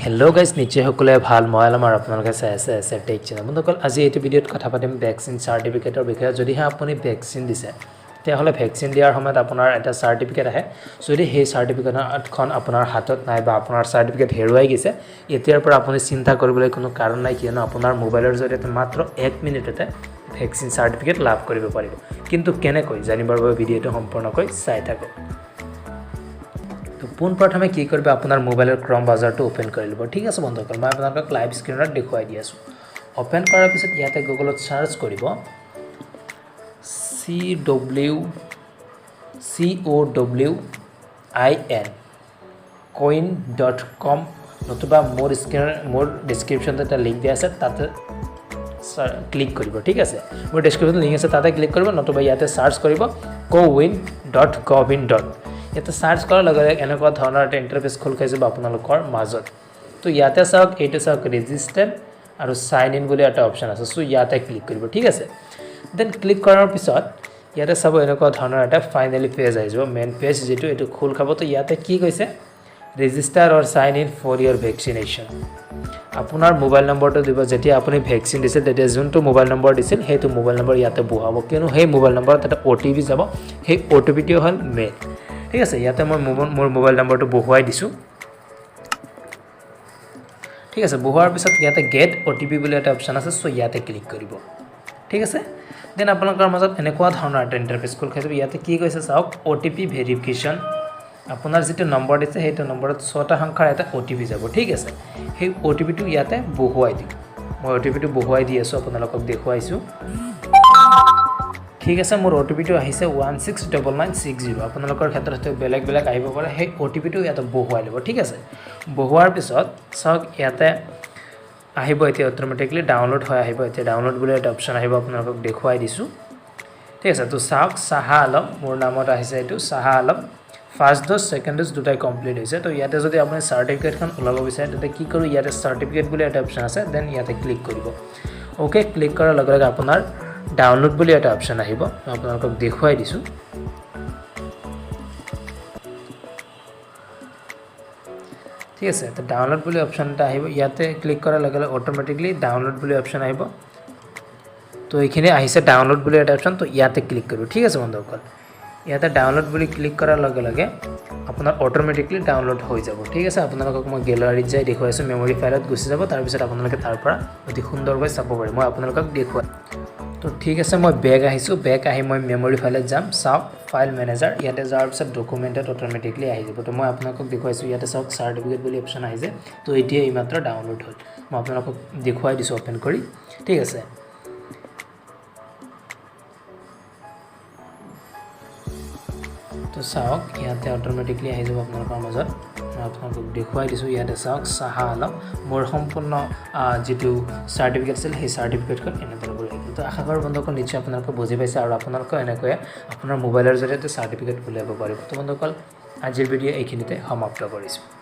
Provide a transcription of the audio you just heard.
Hello guys निश्चय সকলে ভাল মই আমাৰ আপোনালোকে চাই আছে এসএ টেক চেনেল বন্ধুসকল আজি এই ভিডিঅ'ত কথা পাতিম ভ্যাকসিন সাৰ্টিফিকেটৰ বিষয়ে যদিহে আপুনি ভ্যাকসিন দিছে তেতিয়াহ'লে ভ্যাকসিন দিয়াৰ সময়ত আপোনাৰ এটা সাৰ্টিফিকেট আহে যদি সেই সাৰ্টিফিকেটখন আপোনাৰ হাতত নাই বা আপোনাৰ সাৰ্টিফিকেট হেৰুৱাই গৈছে এতিয়াৰ পৰা আপুনি চিন্তা কৰিবলৈ কোনো কাৰণ নাই কিয়নো আপোনাৰ মোবাইলৰ জৰিয়তে মাত্ৰ 1 মিনিটতে ভ্যাকসিন সাৰ্টিফিকেট লাভ কৰিব পাৰিব কিন্তু কেনেকৈ জানিবৰ বাবে ভিডিঅ'টো সম্পূৰ্ণকৈ চাই থাকক তো পোন প্ৰথমে কি কৰিব আপোনাৰ মোবাইলৰ ক্ৰম ব্ৰাউজাৰটো ওপেন কৰি লব ঠিক আছে বন্ধুসকল মই আপোনাক লাইভ স্ক্ৰীনত দেখুৱাই দি আছো ওপেন কৰাৰ পিছত ইয়াতে গুগলত সাৰ্চ কৰিব coin.com নতুবা মোৰ ডেসক্ৰিপচনত এটা লিংক দিয়া আছে তাতে ক্লিক কৰিব ঠিক আছে মোৰ ডেসক্ৰিপচনত লিংক আছে তাতে ক্লিক কৰিব নতুবা ইয়াতে সাৰ্চ কৰিব coin.govin. ইয়াতে সাৰ্চ কৰাৰ লগে লগে এনেকুৱা ধৰণৰ এটা ইন্টাৰফেস খোল খাই যাব আপোনালোকৰ মাজত তো ইয়াতে চাওক এইটো চাওক ৰেজিষ্টাৰ আৰু সাইন ইন বুলি এটা অপচন আছে সো ইয়াতে ক্লিক কৰিব ঠিক আছে দেন ক্লিক কৰাৰ পিছত ইয়াতে চাব এনেকুৱা ধৰণৰ এটা ফাইনালি পেজ আহি যাব মেইন পেজ যেটো এটো খোল খাব তো ইয়াতে কি কৈছে register or sign in for your vaccination আপোনাৰ মোবাইল নম্বৰটো দিব যেতিয়া আপুনি ভ্যাকসিন দিছিল তেতিয়া যোনটো মোবাইল নম্বৰ দিছিল হেতু মোবাইল নম্বৰ ইয়াতে বহাব কিয়নো সেই মোবাইল নম্বৰত এটা ওটিপি যাব সেই ওটিপিটো হল মেইল ঠিক আছে ইয়াতে মই মোৰ মোবাইল নম্বৰটো বহুৱাই দিছো ঠিক আছে বহুৱাৰ পিছত ইয়াতে গেট ওটিপি বুলি এটা অপচন আছে সো ইয়াতে ক্লিক কৰিব ঠিক আছে দেন আপোনালোকৰ মাজত এনেকুৱা ধৰণৰ এটা ইন্টাৰফেস খোল খাই যাব ইয়াতে কি কৈছে চাওক ওটিপি ভেৰিফিকেশন আপোনাৰ যেটো নম্বৰ দিছে হেতু নম্বৰত 6টা সংখ্যাৰ এটা ওটিপি যাব ঠিক আছে সেই ওটিপিটো ইয়াতে বহুৱাই দিম মই ওটিপিটো বহুৱাই দি আছো আপোনালোকক দেখুৱাইছো ঠিক আছে মোৰ ওটিপিটো আহিছে 169960 আপোনালোকৰ ক্ষেত্ৰত বেলেগ বেলেগ আহিব পাৰে সেই ওটিপিটো ইয়াতে বহুৱাই লব ঠিক আছে বহুৱাৰ পিছত চাওক ইয়াতে আহিব এতিয়া অটোমেটিকলি ডাউনলোড হৈ আহিব এতিয়া ডাউনলোড বুলি এটা অপচন আহিব আপোনালোকক দেখুৱাই দিছো ঠিক আছে তো চাওক সাহা আলম মোৰ নামত আহিছে এটো Saha Alam first dose second dose দুটাই কমপ্লিট হৈছে তো ইয়াতে যদি আপুনি সাৰ্টিফিকেটখন উলাব বিচাৰে তেতিয়া কি কৰো ইয়াতে সাৰ্টিফিকেট বুলি এটা অপচন আছে দেন ইয়াতে ক্লিক কৰিব ওকে ক্লিক কৰাৰ লগে লগে আপোনাৰ ডাউনলোড বুলি এটা অপচন আহিব মই আপোনালোকক দেখুৱাই দিছো ঠিক আছে তো ডাউনলোড বুলি অপচনটা আহিব ইয়াতে ক্লিক কৰাৰ লগে লগে অটোমেটিকলি ডাউনলোড বুলি অপচন আহিব তো এইখিনি আহিছে ডাউনলোড বুলি এটা অপচন তো ইয়াতে ক্লিক কৰিব ঠিক আছে বন্ধুসকল ইয়াতে ডাউনলোড বুলি ক্লিক কৰাৰ লগে লগে আপোনাৰ অটোমেটিকলি ডাউনলোড হৈ যাব ঠিক আছে আপোনালোকক মই গ্যালাৰীত যাই দেখুৱাইছো মেমৰি ফাইলত গুচি যাব তাৰ পিছত আপোনালোকে তাৰ পৰা অতি সুন্দৰকৈ চাব পাৰিব মই আপোনালোকক দেখুৱাই তো ঠিক আছে মই বেক আহিছো বেক আহি মই মেমৰি ফাইলত যাম চাওক ফাইল মেনেজাৰ ইয়াতে যাৰ পিছত ডকুমেন্টত অটোমেটিকলি আহি যাব তো মই আপোনালোকক দেখুৱাইছো ইয়াতে চাওক সাৰ্টিফিকেট বুলি অপচন আহিছে তো এতিয়া এই মাত্ৰ ডাউনলোড হ'ল মই আপোনালোকক দেখুৱাই দিছো ওপেন কৰি ঠিক আছে তো চাওক ইয়াতে অটোমেটিকলি আহি যাব আপোনালোকৰ মাজত মই আপোনালোকক দেখুৱাই দিছো ইয়াতে চাওক সাহা আলম মোৰ সম্পূৰ্ণ যেটো সাৰ্টিফিকেট আছিল সেই সাৰ্টিফিকেটখন এনেদৰে আহিব তো আশা কৰো বন্ধুসকল নিশ্চয় আপোনালোকে বুজি পাইছে আৰু আপোনালোকে এনেকৈ আপোনাৰ মোবাইলৰ জৰিয়তে সাৰ্টিফিকেট উলিয়াব পাৰিব তো বন্ধুসকল আজিৰ ভিডিঅ' এইখিনিতে সমাপ্ত কৰিছো